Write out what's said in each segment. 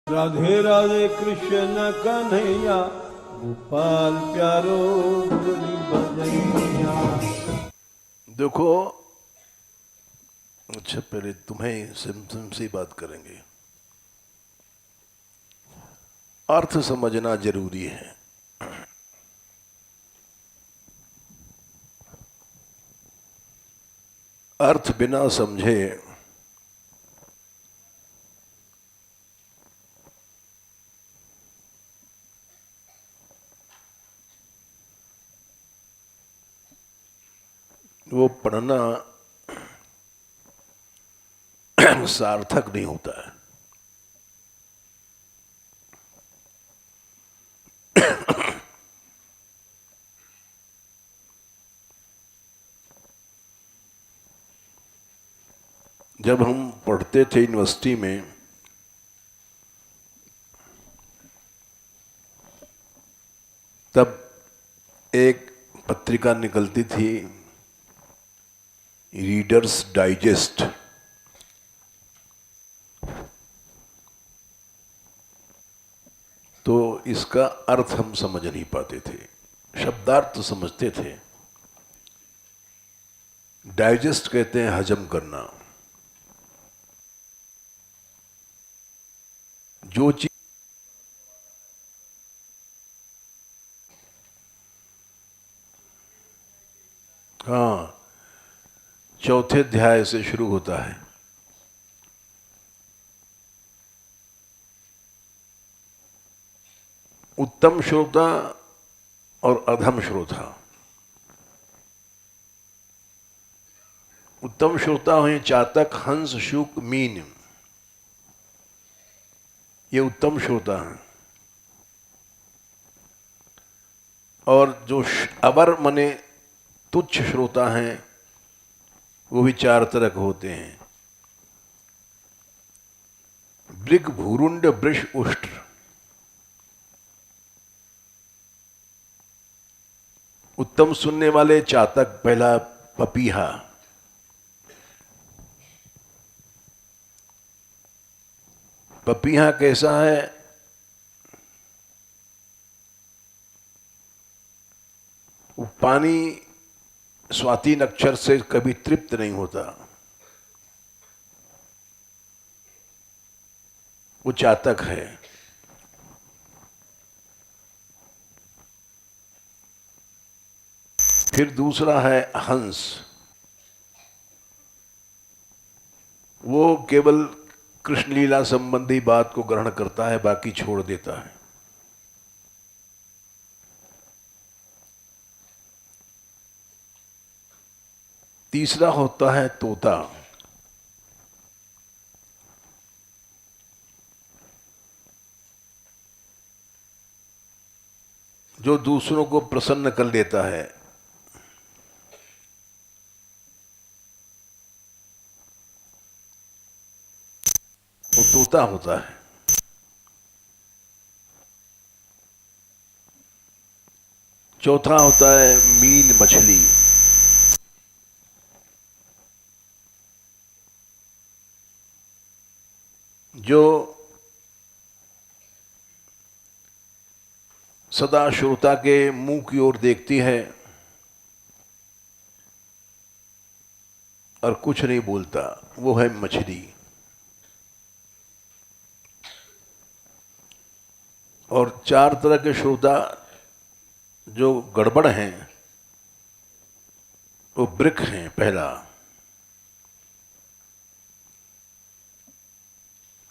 राधे राधे कृष्ण कन्हैया, गोपाल प्यारो मुरली बजैया। देखो, अच्छा पहले तुम्हें सिम से बात करेंगे। अर्थ समझना जरूरी है। अर्थ बिना समझे वो पढ़ना सार्थक नहीं होता है। जब हम पढ़ते थे यूनिवर्सिटी में, तब एक पत्रिका निकलती थी, रीडर्स डाइजेस्ट। तो इसका अर्थ हम समझ नहीं पाते थे, शब्दार्थ तो समझते थे। डाइजेस्ट कहते हैं हजम करना। जो चीज हाँ, चौथे अध्याय से शुरू होता है। उत्तम श्रोता और अधम श्रोता। उत्तम श्रोता हैं चातक, हंस, शुक, मीन। ये उत्तम श्रोता हैं। और जो अवर मने तुच्छ श्रोता हैं, वो भी चार तरह के होते हैं। वृग, भूरुंड, वृष, उष्ट्र। उत्तम सुनने वाले चातक, पहला पपीहा। पपीहा कैसा है? वो पानी स्वाति नक्षत्र से कभी तृप्त नहीं होता, वो चातक है। फिर दूसरा है हंस। वो केवल कृष्ण लीला संबंधी बात को ग्रहण करता है, बाकी छोड़ देता है। तीसरा होता है तोता। जो दूसरों को प्रसन्न कर लेता है। वो तोता होता है। चौथा होता है मीन, मछली। जो सदा श्रोता के मुंह की ओर देखती है और कुछ नहीं बोलता, वो है मछली। और चार तरह के श्रोता जो गड़बड़ हैं, वो वृक हैं। पहला,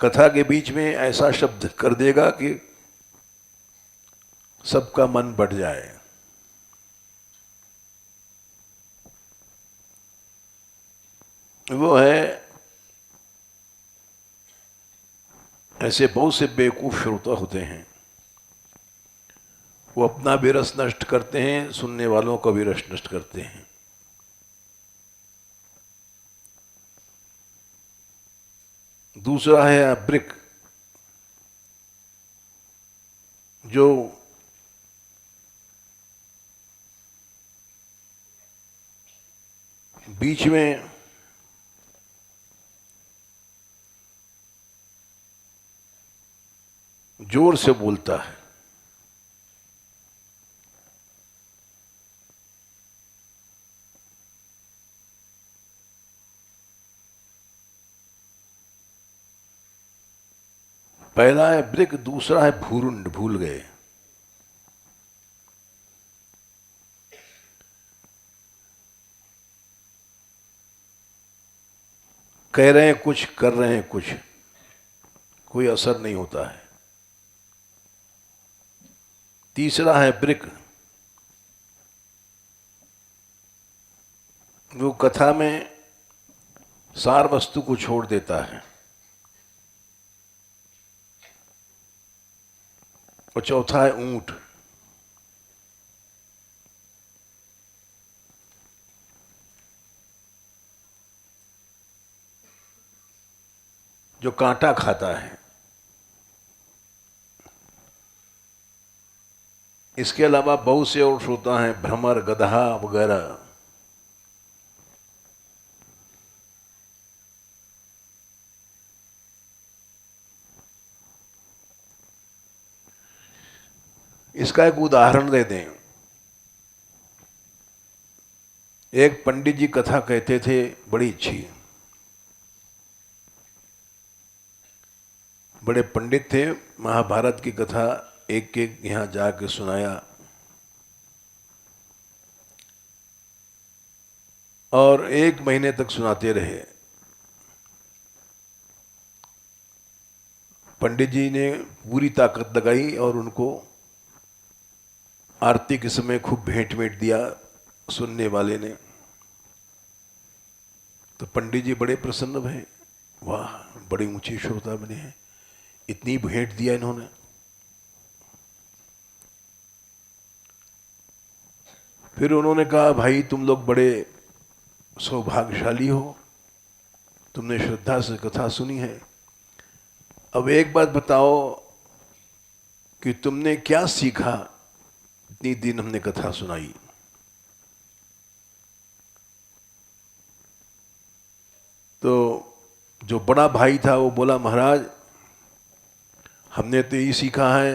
कथा के बीच में ऐसा शब्द कर देगा कि सबका मन बढ़ जाए। वो है, ऐसे बहुत से बेवकूफ श्रोता होते हैं, वो अपना भी रस नष्ट करते हैं, सुनने वालों का भी रस नष्ट करते हैं। दूसरा है अब्रिक, जो बीच में जोर से बोलता है। पहला है ब्रिक, दूसरा है भूरुंड, भूल गए। कह रहे हैं कुछ, कर रहे हैं कुछ, कोई असर नहीं होता है। तीसरा है ब्रिक, वो कथा में सार वस्तु को छोड़ देता है। और चौथा है ऊंट, जो कांटा खाता है। इसके अलावा बहुत से और श्रोता हैं, भ्रमर, गधा वगैरह। इसका एक उदाहरण दे दें। एक पंडित जी कथा कहते थे, बड़ी अच्छी, बड़े पंडित थे, महाभारत की कथा एक एक यहां जाके सुनाया। और 1 महीने तक सुनाते रहे। पंडित जी ने पूरी ताकत लगाई और उनको आरती के समय खूब भेंट वेंट दिया सुनने वाले ने। तो पंडित जी बड़े प्रसन्न भये, वाह बड़े ऊंचे श्रोता बने हैं, इतनी भेंट दिया इन्होंने। फिर उन्होंने कहा, भाई तुम लोग बड़े सौभाग्यशाली हो, तुमने श्रद्धा से कथा सुनी है। अब एक बात बताओ कि तुमने क्या सीखा, इतनी दिन हमने कथा सुनाई। तो जो बड़ा भाई था वो बोला, महाराज हमने तो ये सीखा है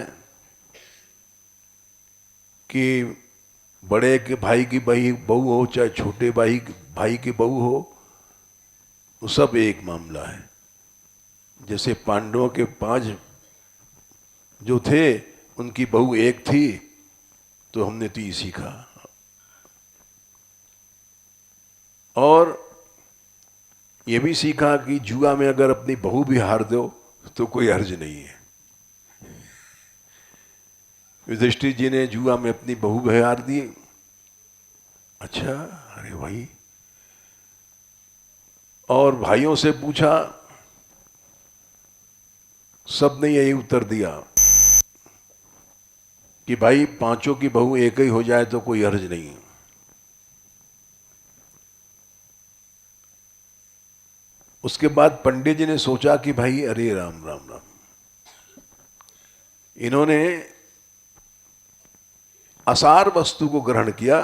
कि बड़े के भाई की बहू हो चाहे छोटे भाई की बहू हो, वो सब एक मामला है। जैसे पांडवों के 5 जो थे उनकी बहू एक थी, तो हमने तो ये सीखा। और ये भी सीखा कि जुआ में अगर अपनी बहू भी हार दो तो कोई हर्ज नहीं है। युधिष्ठिर जी ने जुआ में अपनी बहू भी हार दी। अच्छा, अरे भाई। और भाइयों से पूछा, सबने यही उत्तर दिया कि भाई 5 की बहू एक ही हो जाए तो कोई हर्ज नहीं है। उसके बाद पंडित जी ने सोचा कि भाई अरे राम राम राम, इन्होंने असार वस्तु को ग्रहण किया,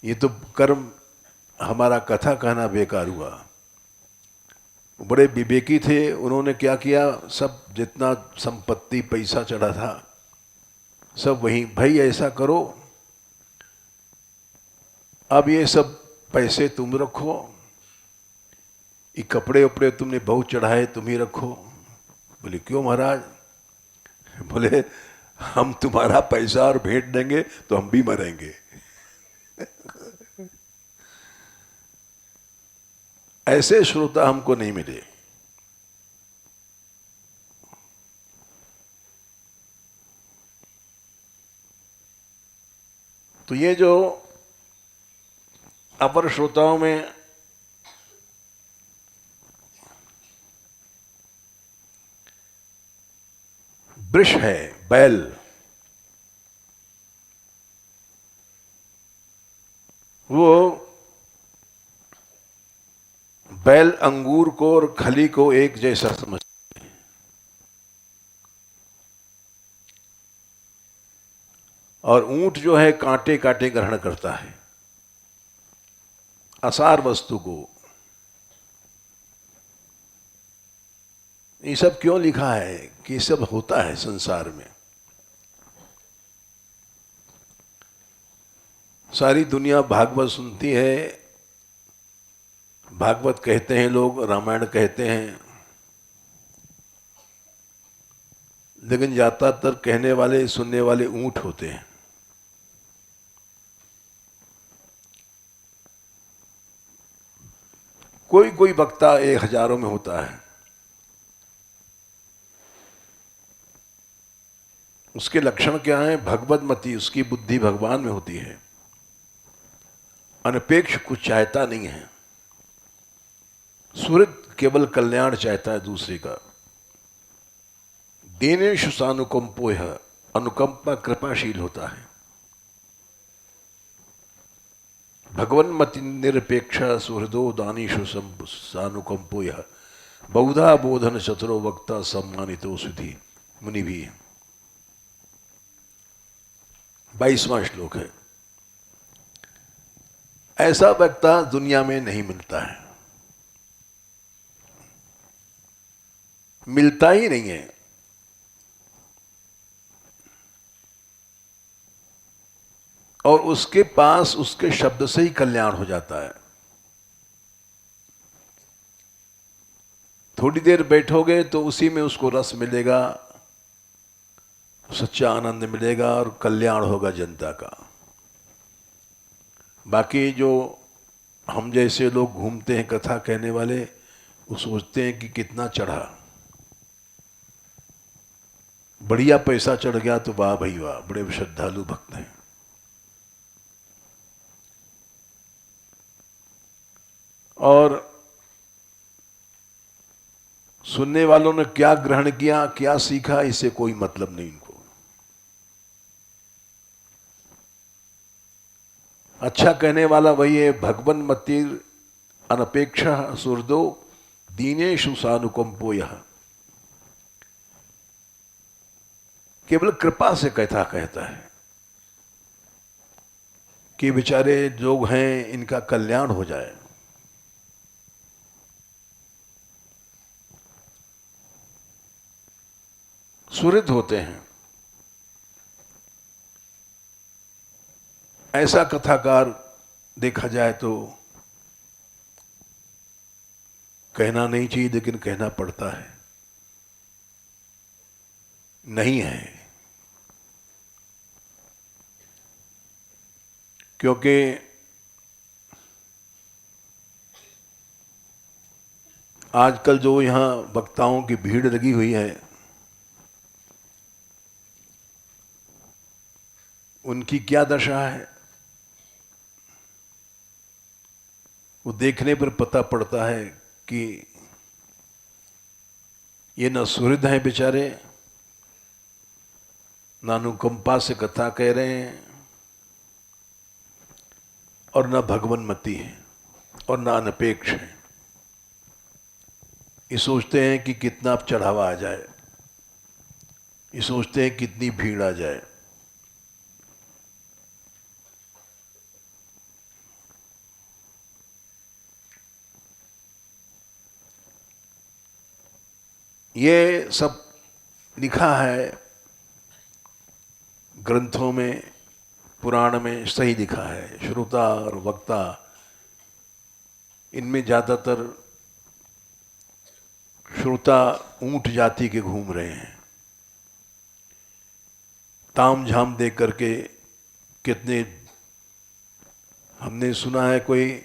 ये तो कर्म, हमारा कथा कहना बेकार हुआ। बड़े विवेकी थे, उन्होंने क्या किया, सब जितना संपत्ति पैसा चढ़ा था सब वहीं, भाई ऐसा करो अब ये सब पैसे तुम रखो, ये कपड़े उपड़े तुमने बहुत चढ़ाए तुम ही रखो। बोले क्यों महाराज? बोले हम तुम्हारा पैसा और भेंट देंगे तो हम भी मरेंगे। ऐसे श्रोता हमको नहीं मिले। तो ये जो अपर श्रोताओं में वृष है, बैल, वो बैल अंगूर को और खली को एक जैसा समझते हैं। और ऊंट जो है कांटे कांटे ग्रहण करता है, असार वस्तु को। ये सब क्यों लिखा है कि ये सब होता है संसार में। सारी दुनिया भागवत सुनती है, भागवत कहते हैं लोग, रामायण कहते हैं, लेकिन ज्यादातर कहने वाले सुनने वाले ऊंट होते हैं। कोई कोई वक्ता 1000 में होता है, उसके लक्षण क्या है? भगवतमती, उसकी बुद्धि भगवान में होती है, अनपेक्ष कुछ चाहता नहीं है, सुहृद केवल कल्याण चाहता है दूसरे का, दीनेषु सानुकंपो है, अनुकंपा कृपाशील होता है, भगवन्मति निरपेक्ष सुहृदो दानीषु सानुकंपो यह, बहुधा बोधन चतुरो वक्ता सम्मानितो सुधि मुनि भी। 22वां श्लोक है। ऐसा वक्ता दुनिया में नहीं मिलता है, मिलता ही नहीं है। और उसके पास उसके शब्द से ही कल्याण हो जाता है। थोड़ी देर बैठोगे तो उसी में उसको रस मिलेगा, सच्चा आनंद मिलेगा और कल्याण होगा जनता का। बाकी जो हम जैसे लोग घूमते हैं कथा कहने वाले, वो सोचते हैं कि कितना चढ़ा, बढ़िया पैसा चढ़ गया तो वाह भाई वाह, बड़े श्रद्धालु भक्त हैं। और सुनने वालों ने क्या ग्रहण किया, क्या सीखा, इससे कोई मतलब नहीं इनको। अच्छा कहने वाला वही है, भगवन मतिर अनपेक्षा सुहृदो दीनेषु सानुकंपो यह, केवल कृपा से कथा कहता है कि बेचारे लोग हैं, इनका कल्याण हो जाए। सुहृद होते हैं, ऐसा कथाकार देखा जाए तो कहना नहीं चाहिए, लेकिन कहना पड़ता है, नहीं है। क्योंकि आजकल जो यहां वक्ताओं की भीड़ लगी हुई है, उनकी क्या दशा है वो देखने पर पता पड़ता है कि ये न सुहृद हैं बेचारे, न अनुकंपा से कथा कह रहे हैं, और न भगवन्मती है, और न अनपेक्ष है। ये सोचते हैं कि कितना चढ़ावा आ जाए, ये सोचते हैं कितनी भीड़ आ जाए। ये सब लिखा है ग्रंथों में, पुराण में सही लिखा है। श्रोता और वक्ता, इनमें ज्यादातर श्रोता ऊंट जाति के घूम रहे हैं, ताम झाम देख करके। कितने हमने सुना है, कोई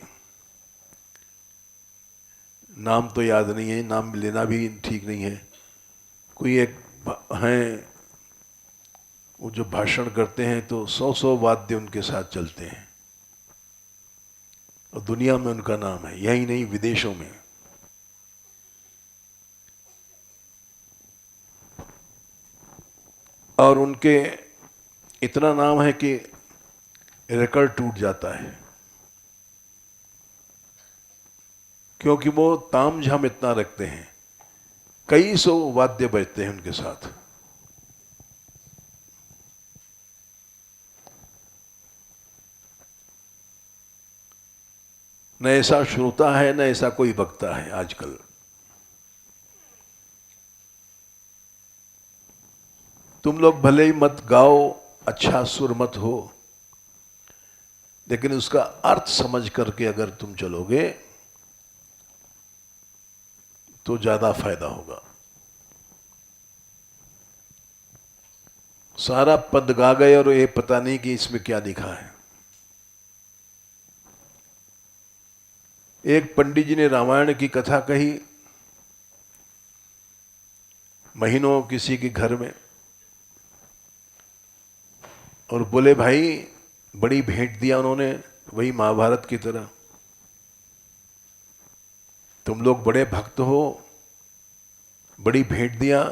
नाम तो याद नहीं है, नाम लेना भी ठीक नहीं है, कोई एक हैं वो जो भाषण करते हैं तो 100 वाद्य उनके साथ चलते हैं, और दुनिया में उनका नाम है, यही नहीं विदेशों में। और उनके इतना नाम है कि रिकॉर्ड टूट जाता है, क्योंकि वो ताम झाम इतना रखते हैं, कई सौ वाद्य बजते हैं उनके साथ। न ऐसा श्रोता है, न ऐसा कोई वक्ता है आजकल। तुम लोग भले ही मत गाओ, अच्छा सुर मत हो, लेकिन उसका अर्थ समझ करके अगर तुम चलोगे तो ज्यादा फायदा होगा। सारा पद गा गए और ये पता नहीं कि इसमें क्या लिखा है। एक पंडित जी ने रामायण की कथा कही महीनों किसी के घर में, और बोले भाई बड़ी भेंट दिया उन्होंने, वही महाभारत की तरह, तुम लोग बड़े भक्त हो, बड़ी भेंट दिया,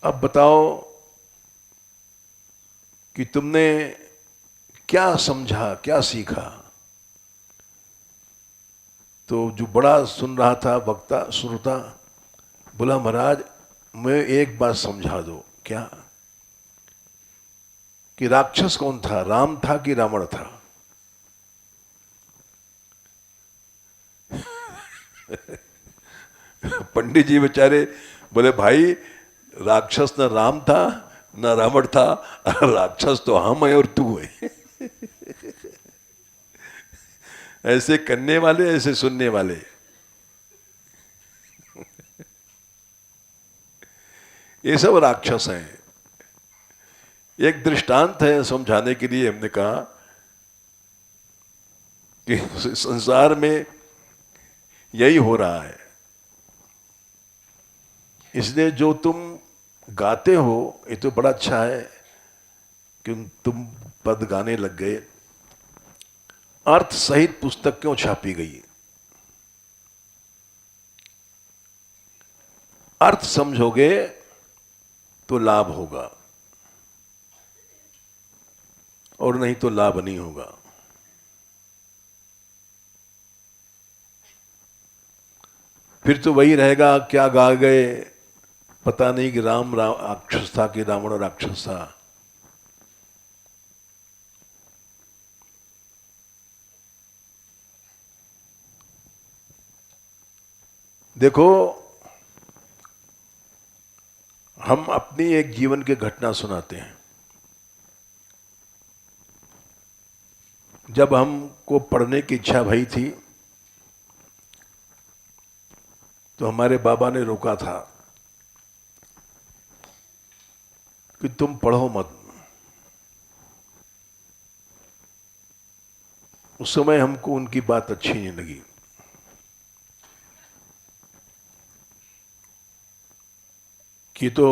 अब बताओ कि तुमने क्या समझा, क्या सीखा। तो जो बड़ा सुन रहा था वक्ता श्रोता बोला, महाराज मैं एक बात समझा दो। क्या? कि राक्षस कौन था, राम था कि रावण था? पंडित जी बेचारे बोले, भाई राक्षस न राम था न रावण था, राक्षस तो हम है और तू है। ऐसे करने वाले, ऐसे सुनने वाले। ये सब राक्षस हैं। एक दृष्टांत है समझाने के लिए, हमने कहा कि संसार में यही हो रहा है। इसलिए जो तुम गाते हो ये तो बड़ा अच्छा है कि तुम पद गाने लग गए, अर्थ सहित पुस्तक क्यों छापी गई? अर्थ समझोगे तो लाभ होगा, और नहीं तो लाभ नहीं होगा। फिर तो वही रहेगा, क्या गा गए, पता नहीं कि राम राक्षस था कि रावण राक्षस था। देखो, हम अपनी एक जीवन की घटना सुनाते हैं। जब हमको पढ़ने की इच्छा भई थी तो हमारे बाबा ने रोका था कि तुम पढ़ो मत। उस समय हमको उनकी बात अच्छी नहीं लगी। कि तो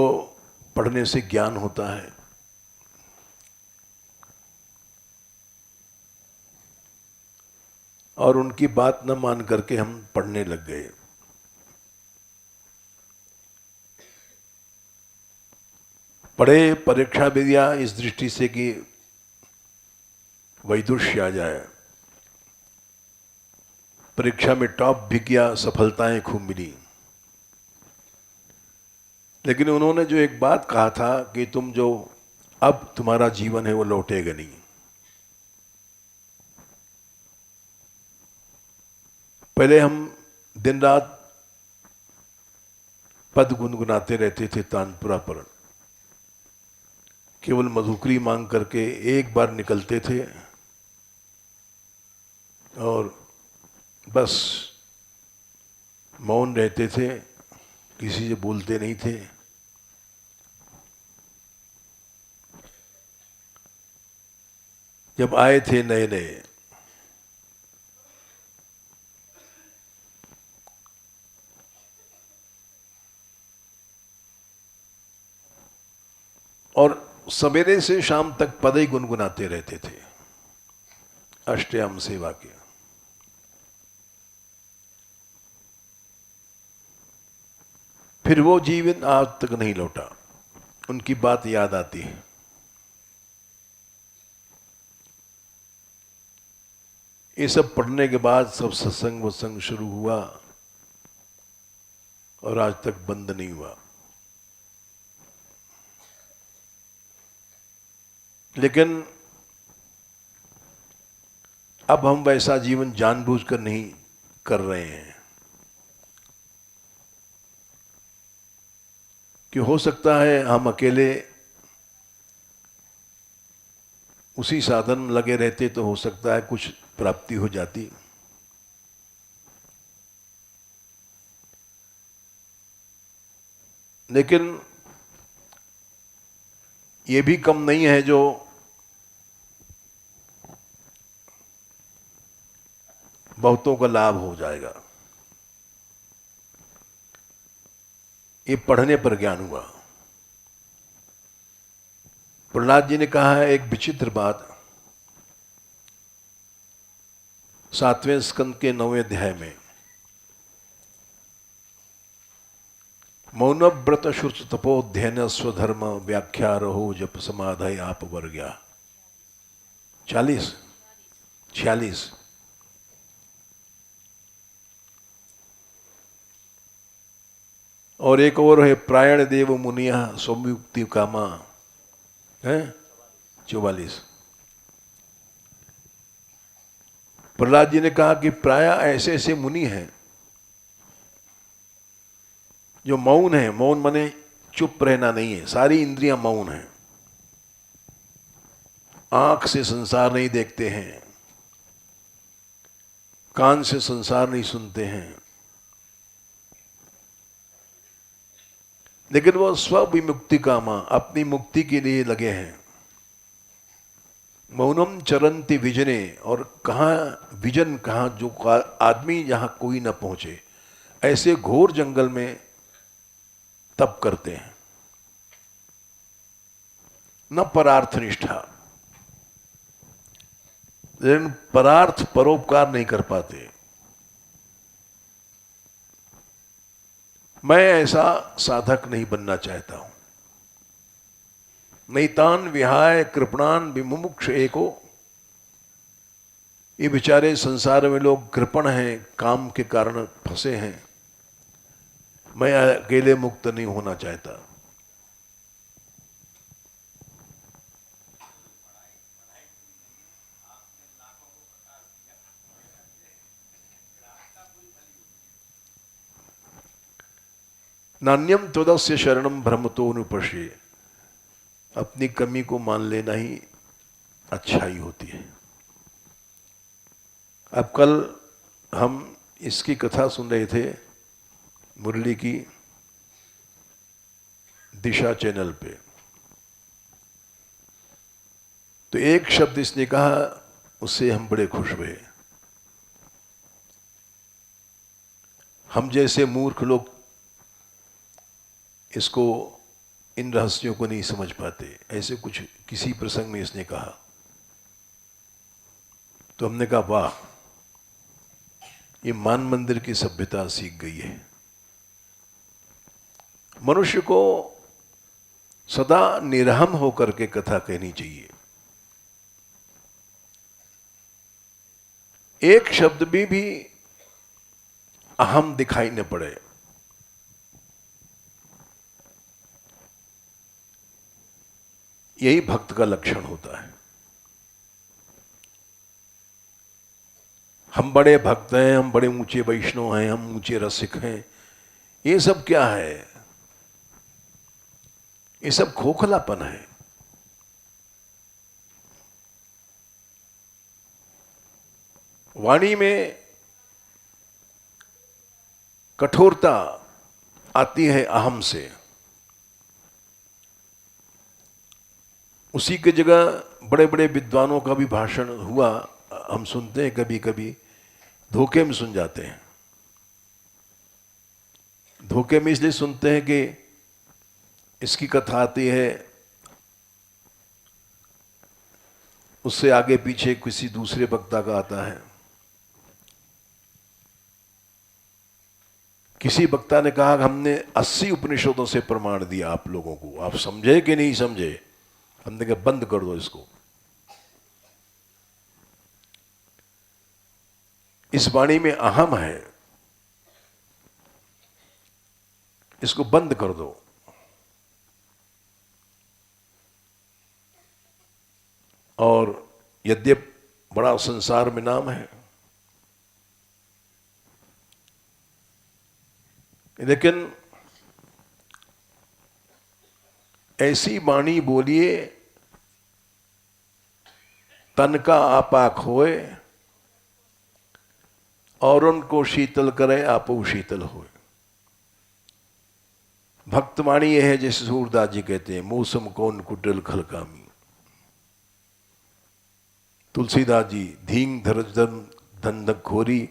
पढ़ने से ज्ञान होता है, और उनकी बात न मान करके हम पढ़ने लग गए। पढ़े, परीक्षा भी दिया इस दृष्टि से कि वैदुष्य आ जाए। परीक्षा में टॉप भी किया, सफलताएं खूब मिली। लेकिन उन्होंने जो एक बात कहा था कि तुम जो अब तुम्हारा जीवन है वो लौटेगा नहीं। पहले हम दिन रात पद गुनगुनाते रहते थे तानपुरा पर, केवल मधुकरी मांग करके एक बार निकलते थे और बस मौन रहते थे, किसी से बोलते नहीं थे। जब आए थे नए नए, और सवेरे से शाम तक पद ही गुनगुनाते रहते थे अष्टयाम सेवा के। फिर वो जीवन आज तक नहीं लौटा। उनकी बात याद आती है। ये सब पढ़ने के बाद सब सत्संग वत्संग शुरू हुआ और आज तक बंद नहीं हुआ। लेकिन अब हम वैसा जीवन जानबूझकर नहीं कर रहे हैं। कि हो सकता है हम अकेले उसी साधन में लगे रहते तो हो सकता है कुछ प्राप्ति हो जाती, लेकिन ये भी कम नहीं है जो बहुतों का लाभ हो जाएगा। ये पढ़ने पर ज्ञान हुआ। प्रहलाद जी ने कहा है एक विचित्र बात 7वें स्कंद के 9वें अध्याय में, मौन व्रत शुच तपोध्ययन स्वधर्म व्याख्या रहो जप समाधय आप वर्ग्या। 46 और एक और है प्रायण देव मुनिया सौम्युक्ति कामा है 44। प्रहलाद जी ने कहा कि प्राय ऐसे ऐसे मुनि हैं जो मौन है। मौन माने चुप रहना नहीं है, सारी इंद्रियां मौन है, आंख से संसार नहीं देखते हैं, कान से संसार नहीं सुनते हैं, लेकिन वो स्वविमुक्ति कामा अपनी मुक्ति के लिए लगे हैं। मौनम चरंती विजने, और कहाँ विजन, कहाँ जो आदमी जहां कोई न पहुंचे ऐसे घोर जंगल में तप करते हैं। न परार्थ निष्ठा, लेकिन परार्थ परोपकार नहीं कर पाते। मैं ऐसा साधक नहीं बनना चाहता हूं। नैतान विहाय कृपणान विमुमुक्ष एको, ये बेचारे संसार में लोग कृपण हैं, काम के कारण फंसे हैं। मैं अकेले मुक्त नहीं होना चाहता। नान्यम त्वदस्य शरणम भ्रमतो नुपश्ये, अपनी कमी को मान लेना ही अच्छाई होती है। अब कल हम इसकी कथा सुन रहे थे मुरली की दिशा चैनल पे, तो एक शब्द इसने कहा, उससे हम बड़े खुश हुए। हम जैसे मूर्ख लोग इसको, इन रहस्यों को नहीं समझ पाते। ऐसे कुछ किसी प्रसंग में इसने कहा, तो हमने कहा वाह, ये मान मंदिर की सभ्यता सीख गई है। मनुष्य को सदा निरहम होकर के कथा कहनी चाहिए। एक शब्द भी अहम दिखाई न पड़े। यही भक्त का लक्षण होता है। हम बड़े भक्त हैं, हम बड़े ऊंचे वैष्णव हैं, हम ऊंचे रसिक हैं, ये सब क्या है? ये सब खोखलापन है। वाणी में कठोरता आती है अहम से। उसी की जगह बड़े बड़े विद्वानों का भी भाषण हुआ, हम सुनते हैं, कभी कभी धोखे में सुन जाते हैं। धोखे में इसलिए सुनते हैं कि इसकी कथा आती है, उससे आगे पीछे किसी दूसरे वक्ता का आता है। किसी वक्ता ने कहा कि हमने 80 उपनिषदों से प्रमाण दिया आप लोगों को, आप समझे कि नहीं समझे? हमने कहा बंद कर दो इसको। इस वाणी में अहम है, इसको बंद कर दो। और यद्यप बड़ा संसार में नाम है, लेकिन ऐसी वाणी बोलिए तन का आपा खोए, और उनको शीतल करे आपो शीतल होए। भक्तवाणी यह है, जैसे सूरदास जी कहते हैं, मौसम कौन कुटिल खलकामी। तुलसीदास जी, धींग धरज धन खोरी,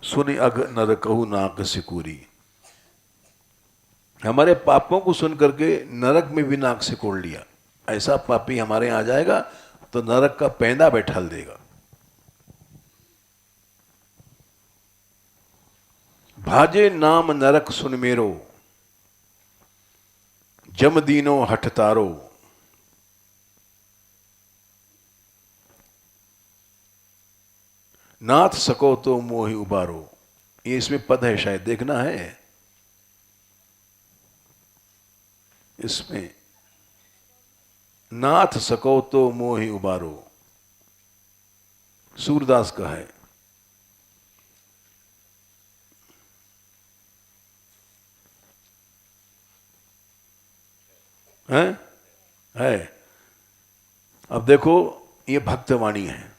सुन अग नर कहू नाक सिकुरी। हमारे पापों को सुन करके नरक में भी नाक सिकोड़ लिया। ऐसा पापी हमारे यहाँ आ जाएगा तो नरक का पैंदा बैठाल देगा। भाजे नाम नरक सुन मेरो, जम दीनो हठ तारो। नाथ सको तो मोहि उबारो। ये इसमें पद है, शायद देखना है इसमें। नाथ सको तो मोहि उबारो, सूरदास का है। है। अब देखो, ये भक्तवाणी है।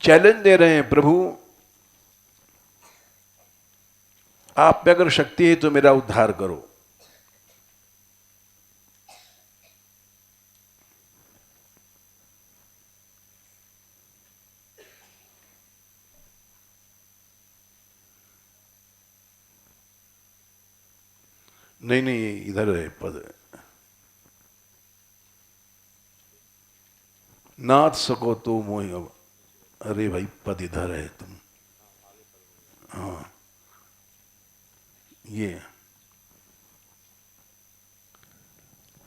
चैलेंज दे रहे हैं, प्रभु आप में अगर शक्ति है तो मेरा उद्धार करो। नहीं नहीं, इधर है पद। नाथ सको तो मोहि। अरे भाई, पद इधर है तुम। हाँ, ये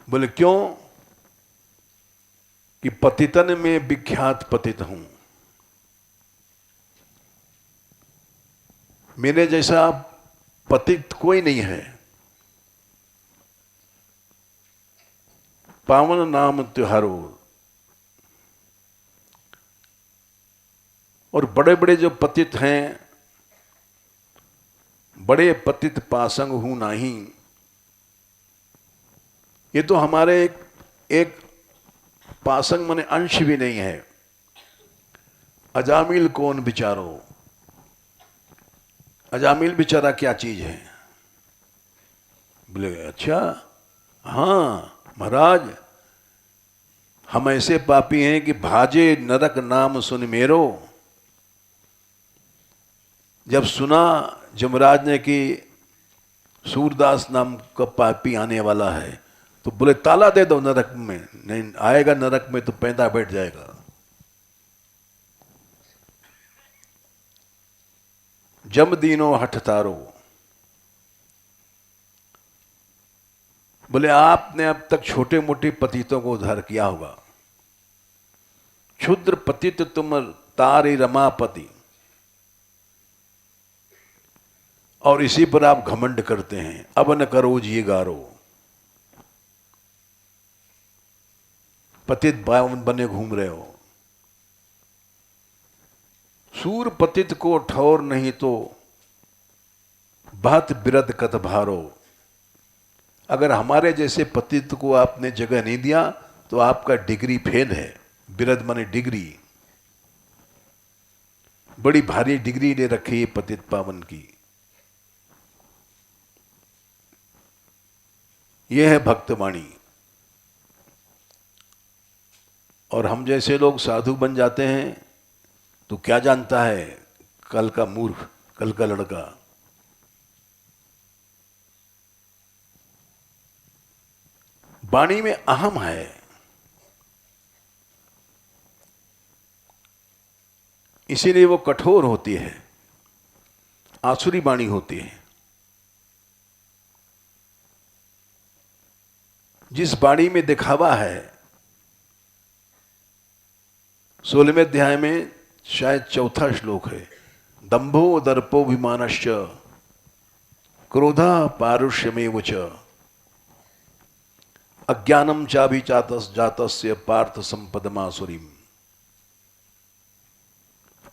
बोले क्यों कि पतितन में विख्यात पतित हूं। मेरे जैसा पतित कोई नहीं है। पावन नाम त्योहारो। और बड़े बड़े जो पतित हैं, बड़े पतित पासंग हूं नाही। ये तो हमारे एक पासंग माने अंश भी नहीं है। अजामिल कौन बिचारो। अजामिल बिचारा क्या चीज है? बोले अच्छा, हाँ महाराज, हम ऐसे पापी हैं कि भाजे नरक नाम सुन मेरो। जब सुना जमराज ने कि सूरदास नाम का पापी आने वाला है, तो बोले ताला दे दो नरक में। नहीं आएगा नरक में तो पैंदा बैठ जाएगा। जम दीनो हठ तारो। बोले आपने अब तक छोटे मोटे पतितों को उद्धार किया होगा। क्षुद्र पतित तुम तारे रमापति, और इसी पर आप घमंड करते हैं। अब न करो जी गारो। पतित बने घूम रहे हो। सूर पतित को ठौर नहीं तो बहत बिरद कत भारो। अगर हमारे जैसे पतित को आपने जगह नहीं दिया तो आपका डिग्री फेल है। बिरद माने डिग्री, बड़ी भारी डिग्री ले रखी है पतित पावन की। यह है भक्तवाणी। और हम जैसे लोग साधु बन जाते हैं तो क्या जानता है कल का मूर्ख, कल का लड़का। वाणी में अहम है। इसीलिए वो कठोर होती है, आसुरी वाणी होती है। जिस वाणी में दिखावा है, 16वें अध्याय में शायद चौथा श्लोक है, दंभो दर्पो विमानश्च क्रोधा पारुष्यमेव च अज्ञानम चाभि जातस्य पार्थ संपदमासुरीम।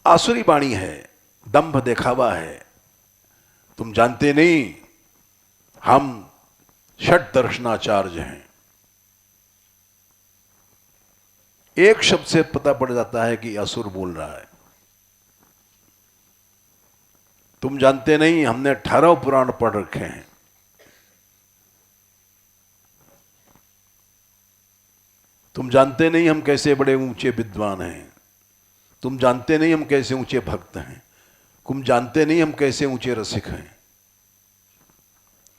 आसुरी वाणी है, दंभ दिखावा है। तुम जानते नहीं हम षट दर्शनाचार्य हैं। एक शब्द से पता पड़ जाता है कि असुर बोल रहा है। तुम जानते नहीं, हमने 18 पुराण पढ़ रखे हैं। तुम जानते नहीं हम कैसे बड़े ऊंचे विद्वान हैं। तुम जानते नहीं हम कैसे ऊंचे भक्त हैं। तुम जानते नहीं हम कैसे ऊंचे रसिक हैं।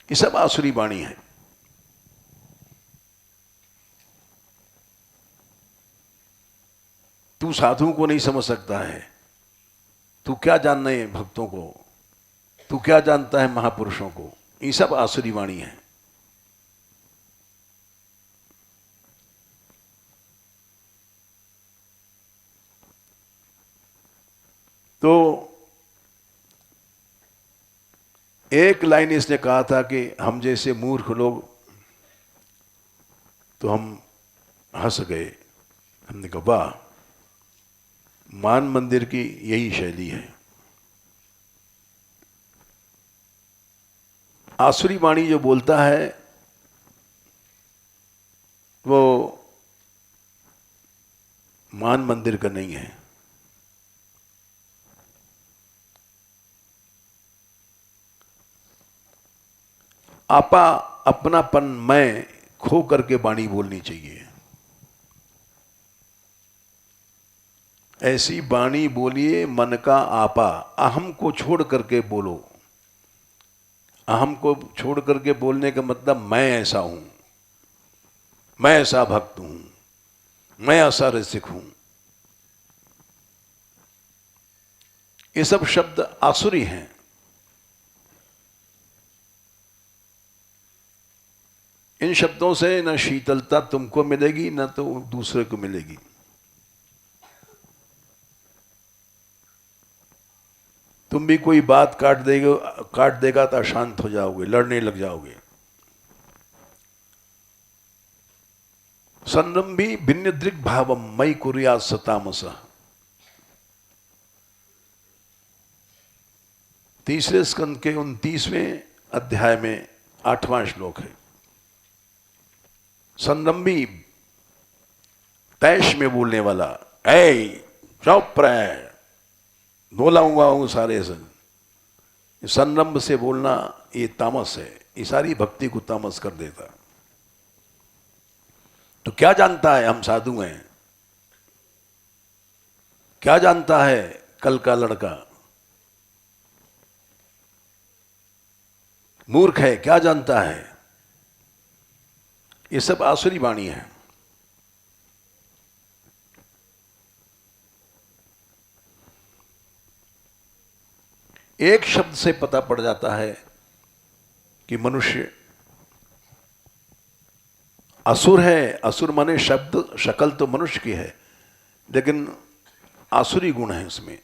ये सब आसुरी वाणी है। तू साधुओं को नहीं समझ सकता है, तू क्या जानना है भक्तों को, तू क्या जानता है महापुरुषों को। ये सब आसुरी वाणी है। तो एक लाइन इसने कहा था कि हम जैसे मूर्ख लोग, तो हम हंस गए। हमने कहा वाह, मान मंदिर की यही शैली है। आसुरी वाणी जो बोलता है वो मान मंदिर का नहीं है। आपा अपनापन मैं खो करके वाणी बोलनी चाहिए। ऐसी वाणी बोलिए मन का आपा, अहम को छोड़ करके बोलो। अहम को छोड़ करके बोलने का मतलब मैं ऐसा हूं, मैं ऐसा भक्त हूं, मैं ऐसा रसिक हूं। ये सब शब्द आसुरी हैं। इन शब्दों से न शीतलता तुमको मिलेगी न तो दूसरे को मिलेगी। तुम भी कोई बात काट देगा तो अशांत हो जाओगे, लड़ने लग जाओगे। संरंभी भिन्न दृक् भावम मयि कुर्यात् स तामसः। तीसरे स्कंद के 29वें अध्याय में 8वां श्लोक है। संरंभी, तैश में बोलने वाला, ऐ चुप रहे, बोलाऊंगा हूं सारे संरंभ से बोलना ये तामस है। ये सारी भक्ति को तामस कर देता। तो क्या जानता है हम साधु हैं? क्या जानता है कल का लड़का? मूर्ख है, क्या जानता है? ये सब आसुरी वाणी है। एक शब्द से पता पड़ जाता है कि मनुष्य असुर है। असुर माने शब्द, शक्ल तो मनुष्य की है लेकिन आसुरी गुण है उसमें।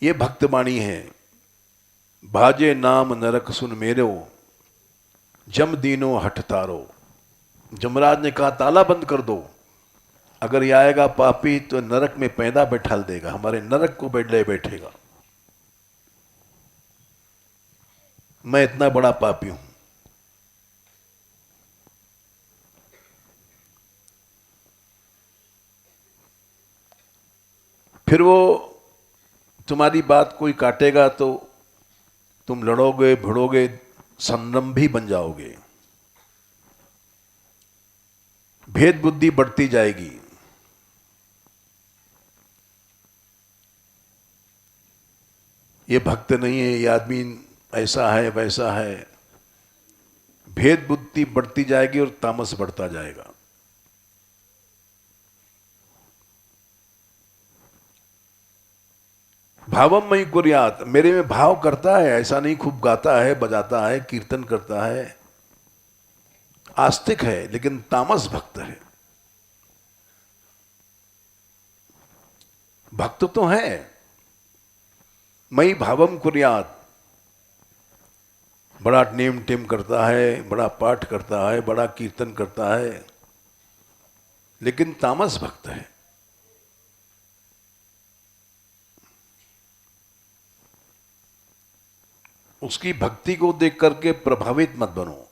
ये भक्तवाणी है। भाजे नाम नरक सुन मेरो, जम दीनो हठ तारो। जमराज ने कहा ताला बंद कर दो, अगर ये आएगा पापी तो नरक में पैदा बैठाल देगा, हमारे नरक को बैठले बैठेगा। मैं इतना बड़ा पापी हूं। फिर वो तुम्हारी बात कोई काटेगा तो तुम लड़ोगे, भिड़ोगे, संरंभी बन जाओगे। भेद बुद्धि बढ़ती जाएगी। ये भक्त नहीं है, ये आदमी ऐसा है वैसा है। भेद बुद्धि बढ़ती जाएगी और तामस बढ़ता जाएगा। भावम मयि कुर्यात्, मेरे में भाव करता है, ऐसा नहीं खूब गाता है, बजाता है, कीर्तन करता है, आस्तिक है लेकिन तामस भक्त है। भक्त तो है, मयि भावम कुर्यात्, बड़ा नेम टेम करता है, बड़ा पाठ करता है, बड़ा कीर्तन करता है लेकिन तामस भक्त है। उसकी भक्ति को देख करके प्रभावित मत बनो।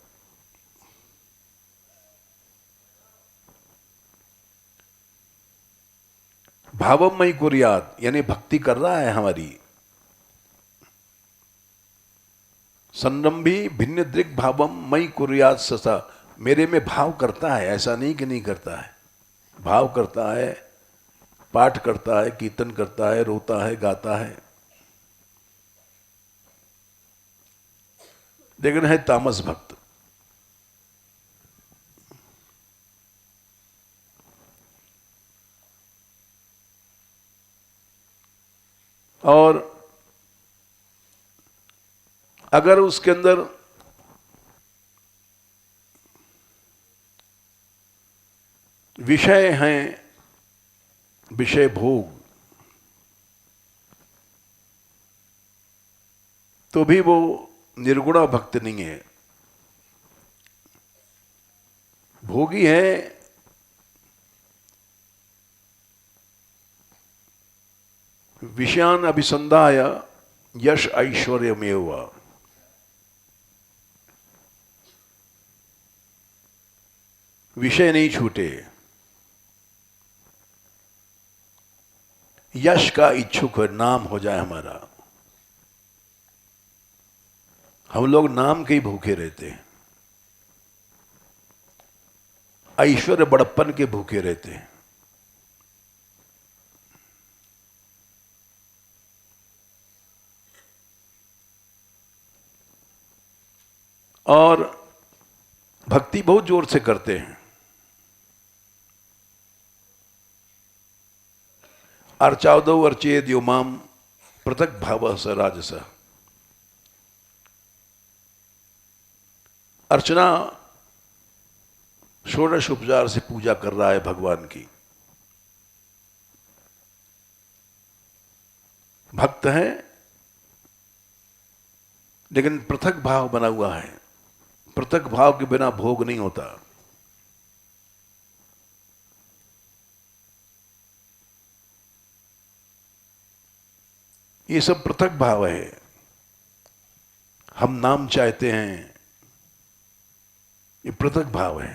भावमयी कुर्यात, यानी भक्ति कर रहा है हमारी। संरंभी भिन्न दृक् भावम मई कुर्यात ससा, मेरे में भाव करता है, ऐसा नहीं कि नहीं करता है। भाव करता है, पाठ करता है, कीर्तन करता है, रोता है, गाता है, लेकिन है तामस भक्त। और अगर उसके अंदर विषय हैं, विषय भोग, तो भी वो निर्गुणा भक्त नहीं है, भोगी है। विषयान अभिसंधाय यश ऐश्वर्यमेव, विषय नहीं छूटे, यश का इच्छुक है, नाम हो जाए हमारा। हम लोग नाम के ही भूखे रहते हैं, ऐश्वर्य बड़प्पन के भूखे रहते हैं। और भक्ति बहुत जोर से करते हैं। अर्चादौ अर्चेद यो माम पृथक भाव स राजस, अर्चना षोडश उपचार से पूजा कर रहा है भगवान की, भक्त है, लेकिन पृथक भाव बना हुआ है। पृथक भाव के बिना भोग नहीं होता। ये सब पृथक भाव है। हम नाम चाहते हैं, ये पृथक भाव है।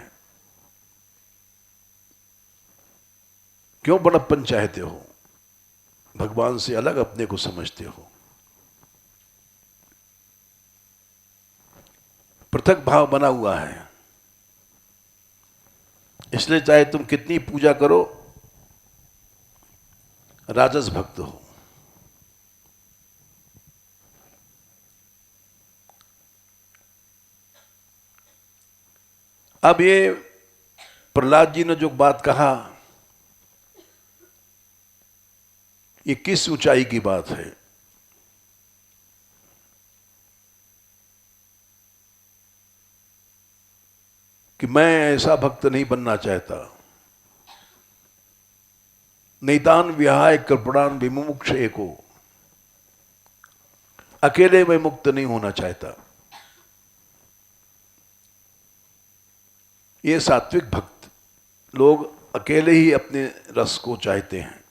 क्यों बड़प्पन चाहते हो? भगवान से अलग अपने को समझते हो। पृथक भाव बना हुआ है, इसलिए चाहे तुम कितनी पूजा करो, राजस भक्त हो। अब ये प्रहलाद जी ने जो बात कहा, ये किस ऊंचाई की बात है? कि मैं ऐसा भक्त नहीं बनना चाहता। निदान विहाय कृपणान विमुमुक्ष एको, अकेले में मुक्त नहीं होना चाहता। ये सात्विक भक्त लोग अकेले ही अपने रस को चाहते हैं।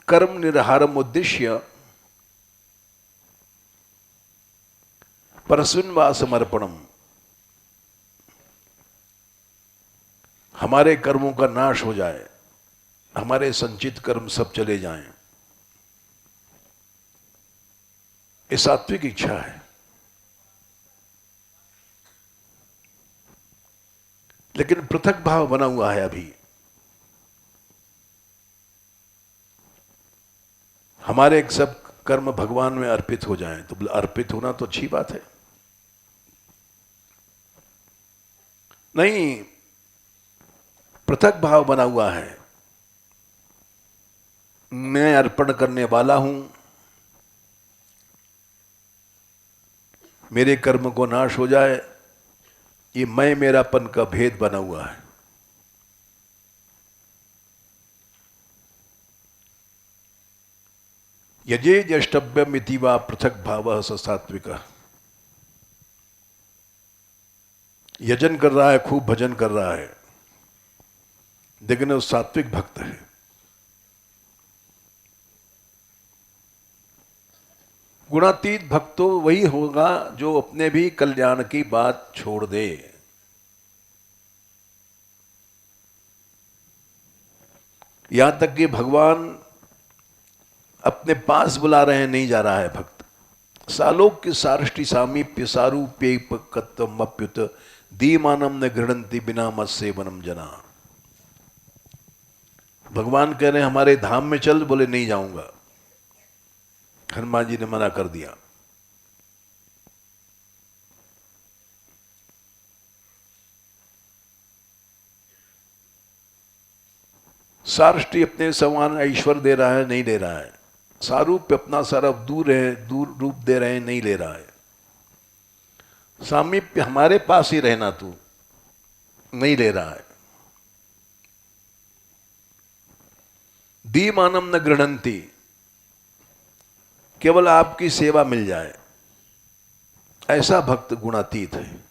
कर्म निरहारम उद्देश्य परस्मिन् वा समर्पणम, हमारे कर्मों का नाश हो जाए, हमारे संचित कर्म सब चले जाएं, ये सात्विक इच्छा है। लेकिन पृथक भाव बना हुआ है अभी। हमारे सब कर्म भगवान में अर्पित हो जाएं, तो अर्पित होना तो अच्छी बात है। नहीं, पृथक भाव बना हुआ है। मैं अर्पण करने वाला हूं, मेरे कर्म को नाश हो जाए, ये मैं मेरापन का भेद बना हुआ है। यजे ज्यष्टव्यम इति वा पृथक भाव स सात्विक। यजन कर रहा है, खूब भजन कर रहा है, लेकिन वो सात्विक भक्त है। गुणातीत भक्त तो वही होगा जो अपने भी कल्याण की बात छोड़ दे। यहां तक कि भगवान अपने पास बुला रहे हैं, नहीं जा रहा है भक्त। सालोक्य सारष्टि सामीप्य सारूप्यप्युत दीमानम न गृहंति बिना मत सेवनम जना। भगवान कह रहे हैं हमारे धाम में चल, बोले नहीं जाऊंगा। हनुमान जी ने मना कर दिया। सारष्टि अपने समान ऐश्वर्य दे रहा है, नहीं ले रहा है। सारूप्य अपना सारा दूर है, दूर रूप दे रहे हैं, नहीं ले रहा है। सामीप्य हमारे पास ही रहना तू, नहीं ले रहा है। दीमानम न गृहंति, केवल आपकी सेवा मिल जाए, ऐसा भक्त गुणातीत है।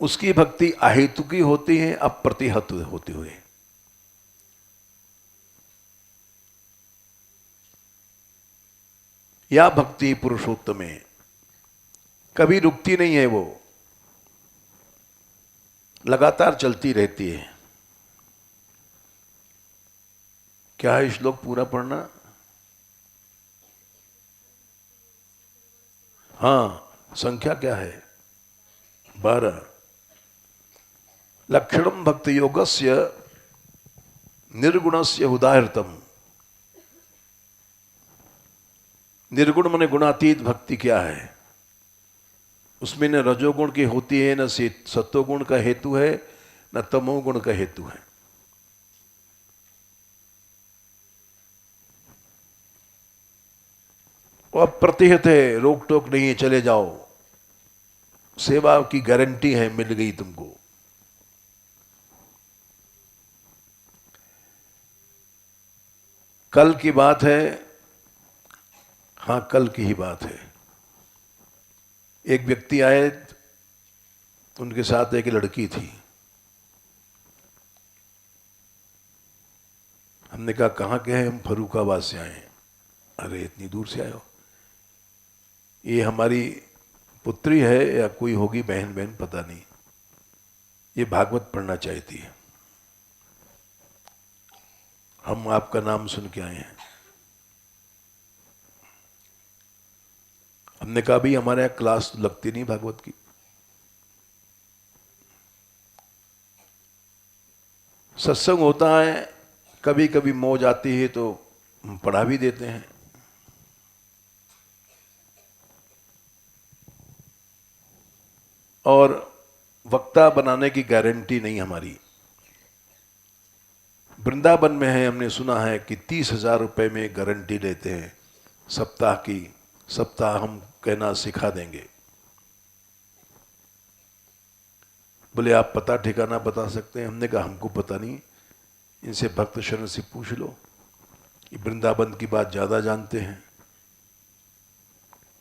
उसकी भक्ति अहेतुकी होती है, अप्रतिहत होते हुए। या भक्ति पुरुषोत्तम में कभी रुकती नहीं है, वो लगातार चलती रहती है। क्या है श्लोक पूरा पढ़ना? हाँ, संख्या क्या है? 12। लक्षणम भक्ति योगस्य निर्गुणस्य उदाहृतम। निर्गुण माने गुणातीत भक्ति क्या है? उसमें न रजोगुण की होती है, न सत्वगुण का हेतु है, न तमोगुण का हेतु है। वो अप्रतिहत है, रोक टोक नहीं है, चले जाओ। सेवा की गारंटी है, मिल गई तुमको। कल की बात है, हाँ कल की ही बात है। एक व्यक्ति आए, उनके साथ एक लड़की थी। हमने कहा कहाँ के हैं? हम फर्रुखाबाद से आए हैं। अरे इतनी दूर से आए हो? ये हमारी पुत्री है या कोई होगी बहन पता नहीं, ये भागवत पढ़ना चाहती है। हम आपका नाम सुन के आए हैं। हमने कहा भी हमारे यहाँ क्लास लगती नहीं भागवत की। सत्संग होता है, कभी कभी मौज आती है तो हम पढ़ा भी देते हैं। और वक्ता बनाने की गारंटी नहीं हमारी। वृंदावन में है, हमने सुना है कि 30,000 रुपए में गारंटी लेते हैं सप्ताह की। सप्ताह हम कहना सिखा देंगे। बोले आप पता ठिकाना बता सकते हैं? हमने कहा हमको पता नहीं, इनसे भक्त शरण से पूछ लो, ये वृंदावन की बात ज्यादा जानते हैं।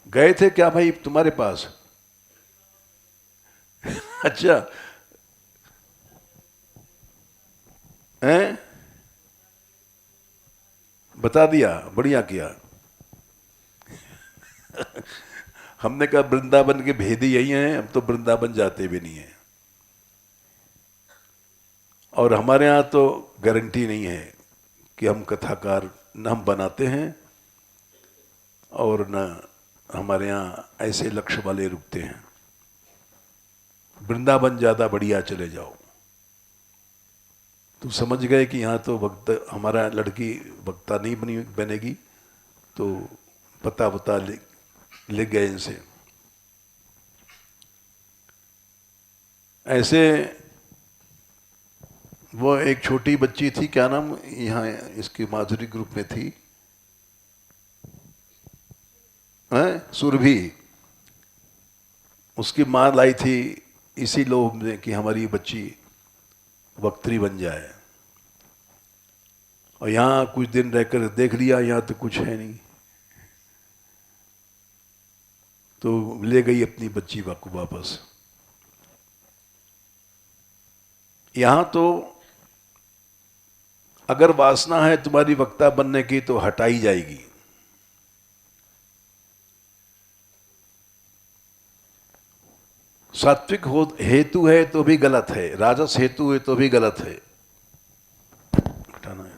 गए थे क्या भाई तुम्हारे पास? अच्छा हैं, बता दिया, बढ़िया किया। हमने कहा वृंदावन के भेदी यही हैं, हम तो वृंदावन जाते भी नहीं हैं। और हमारे यहाँ तो गारंटी नहीं है कि हम कथाकार, न हम बनाते हैं और न हमारे यहाँ ऐसे लक्ष्य वाले रुकते हैं। वृंदावन ज्यादा बढ़िया, चले जाओ। तो समझ गए कि यहाँ तो वक्त हमारा लड़की वक्ता नहीं बनेगी, तो पता लिख गए इनसे। ऐसे वो एक छोटी बच्ची थी, क्या नाम, यहाँ इसकी माधुरी ग्रुप में थी, सुरभि। उसकी माँ लाई थी इसी लोभ में कि हमारी बच्ची वक्त्री बन जाए। और यहाँ कुछ दिन रहकर देख लिया, यहाँ तो कुछ है नहीं, तो ले गई अपनी बच्ची को वापस। यहाँ तो अगर वासना है तुम्हारी वक्ता बनने की तो हटाई जाएगी। सात्विक हेतु है तो भी गलत है, राजस हेतु है तो भी गलत है, हटाना है।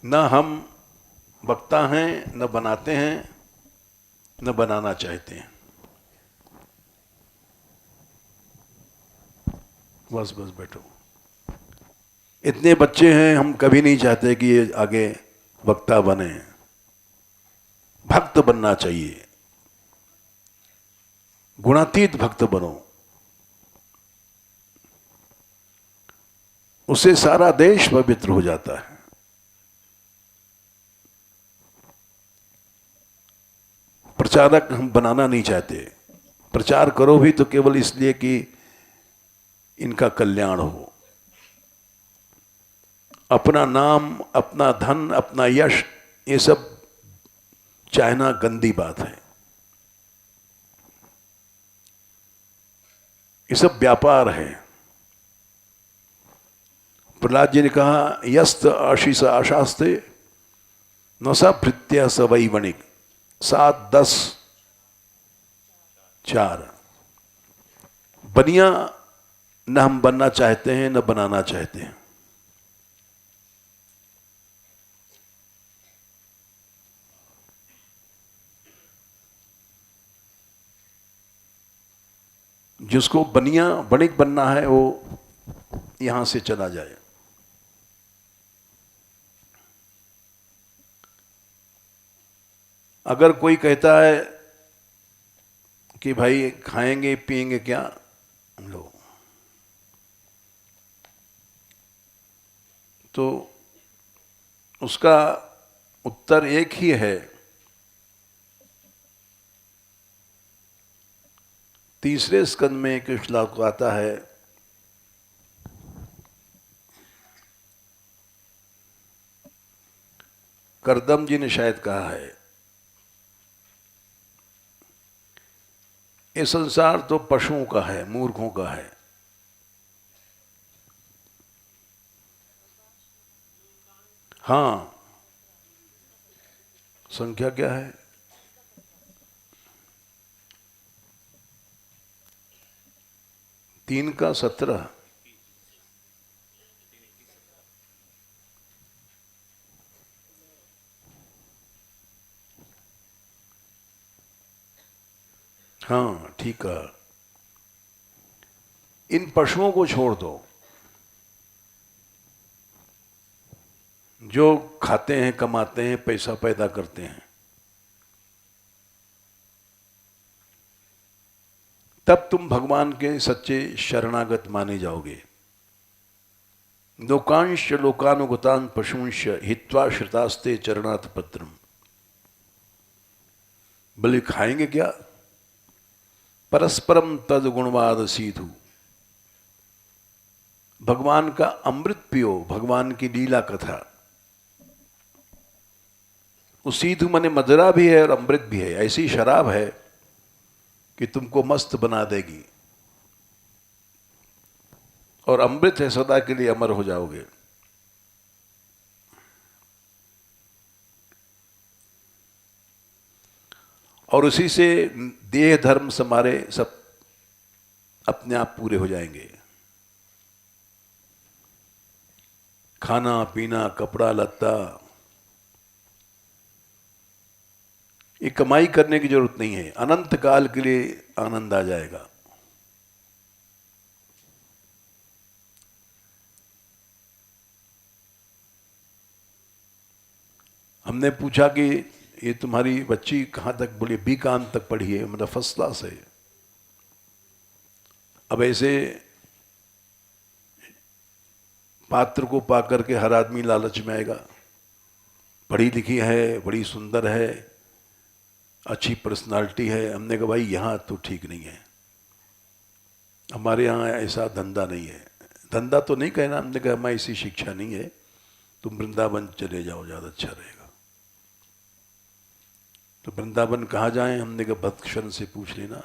न हम वक्ता हैं, न बनाते हैं, न बनाना चाहते हैं। बस बस बैठो। इतने बच्चे हैं, हम कभी नहीं चाहते कि ये आगे वक्ता बने। भक्त बनना चाहिए, गुणातीत भक्त बनो, उससे सारा देश पवित्र हो जाता है। प्रचारक हम बनाना नहीं चाहते। प्रचार करो भी तो केवल इसलिए कि इनका कल्याण हो। अपना नाम, अपना धन, अपना यश, ये सब चाहना गंदी बात है। ये सब व्यापार है। प्रहलाद जी ने कहा, यस्त आशीष आशास्ते न सा भृत्या सवई वणिक। 7, 10, 4। बनिया न हम बनना चाहते हैं, न बनाना चाहते हैं। जिसको बनिया बणिक बनना है वो यहां से चला जाए। अगर कोई कहता है कि भाई खाएंगे पिएंगे क्या हम लोग, तो उसका उत्तर एक ही है। 3 स्कंद में एक श्लोक आता है, करदम जी ने शायद कहा है, ये संसार तो पशुओं का है, मूर्खों का है। हाँ, संख्या क्या है? 3 का 17। हाँ ठीक है। इन पशुओं को छोड़ दो जो खाते हैं, कमाते हैं, पैसा पैदा करते हैं, तब तुम भगवान के सच्चे शरणागत माने जाओगे। लोकांश लोकानुगतान पशुंश हित्वा श्रितास्ते चरणाथ पत्रम। बोले खाएंगे क्या? परस्परम तद गुणवाद सीधु। भगवान का अमृत पियो, भगवान की लीला कथा। उस सीधु माने मदिरा भी है और अमृत भी है। ऐसी शराब है कि तुमको मस्त बना देगी, और अमृत है, सदा के लिए अमर हो जाओगे। और उसी से देह धर्म समारे सब अपने आप पूरे हो जाएंगे। खाना पीना, कपड़ा लत्ता, ये कमाई करने की जरूरत नहीं है। अनंत काल के लिए आनंद आ जाएगा। हमने पूछा कि ये तुम्हारी बच्ची कहाँ तक? बोली B.Com तक पढ़ी है, मतलब फर्स्ट क्लास है। अब ऐसे पात्र को पाकर के हर आदमी लालच में आएगा। पढ़ी लिखी है, बड़ी सुंदर है, अच्छी पर्सनालिटी है। हमने कहा भाई यहाँ तो ठीक नहीं है, हमारे यहाँ ऐसा धंधा नहीं है। धंधा तो नहीं कहना, हमने कहा हमारी ऐसी शिक्षा नहीं है, तुम वृंदावन चले जाओ, ज़्यादा अच्छा रहेगा। तो वृंदावन कहाँ जाएं? हमने कहा भक्तक्षण से पूछ लेना,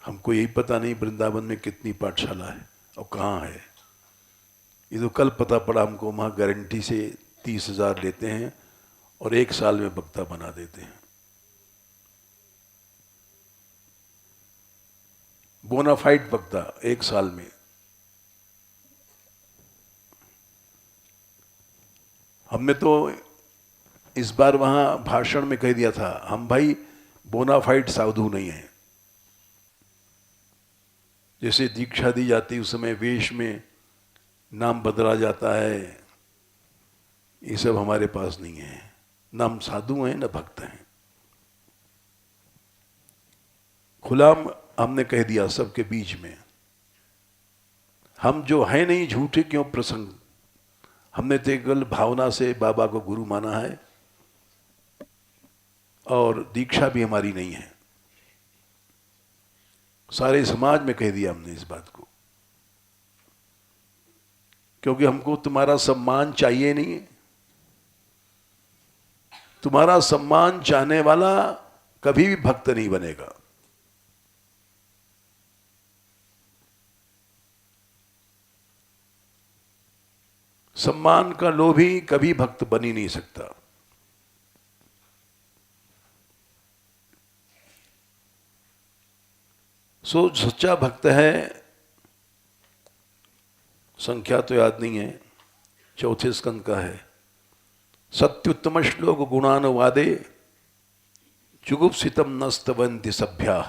हमको यही पता नहीं वृंदावन में कितनी पाठशाला है और कहाँ है। ये तो कल पता पड़ा हमको, वहाँ गारंटी से 30,000 लेते हैं और 1 साल में वक्ता बना देते हैं। बोनाफाइड वक्ता 1 साल में। हमने तो इस बार वहां भाषण में कह दिया था, हम भाई बोनाफाइड साधु नहीं हैं। जैसे दीक्षा दी जाती उस समय वेश में नाम बदला जाता है, ये सब हमारे पास नहीं है। न हम साधु हैं न भक्त हैं। खुला हमने कह दिया सबके बीच में, हम जो है नहीं झूठे क्यों प्रसंग। हमने तो केवल भावना से बाबा को गुरु माना है और दीक्षा भी हमारी नहीं है। सारे समाज में कह दिया हमने इस बात को, क्योंकि हमको तुम्हारा सम्मान चाहिए नहीं। तुम्हारा सम्मान चाहने वाला कभी भी भक्त नहीं बनेगा। सम्मान का लोभी कभी भक्त बन ही नहीं सकता। सो सच्चा भक्त है, संख्या तो याद नहीं है, 4 स्कंद का है। सत्युत्तम श्लोक गुणानुवादे जुगुप्सितम नस्तवन्ति सभ्या।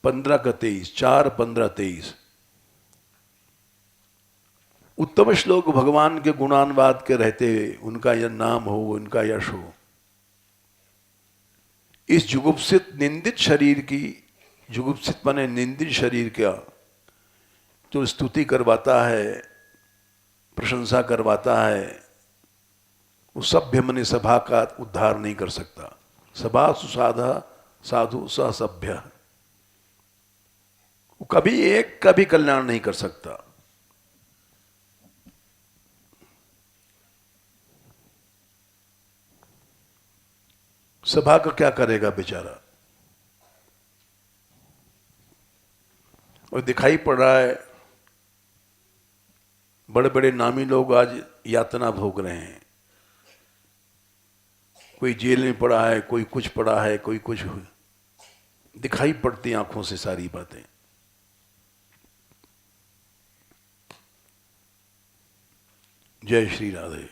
15 का 23, 4-15-23। उत्तम श्लोक भगवान के गुणानुवाद के रहते, उनका यह नाम हो, उनका यश हो। इस जुगुप्सित निंदित शरीर की, जुगुप्सित माने निंदित शरीर का जो स्तुति करवाता है, प्रशंसा करवाता है, वो सभ्य मने सभा का उद्धार नहीं कर सकता। सभा सुसाधा साधु सभ्य, वो कभी एक का भी कल्याण नहीं कर सकता। सभा का क्या करेगा बेचारा। और दिखाई पड़ रहा है बड़े बड़े नामी लोग आज यातना भोग रहे हैं। कोई जेल में पड़ा है, कोई कुछ पड़ा है, कोई कुछ। दिखाई पड़ती आंखों से सारी बातें। जय श्री राधे।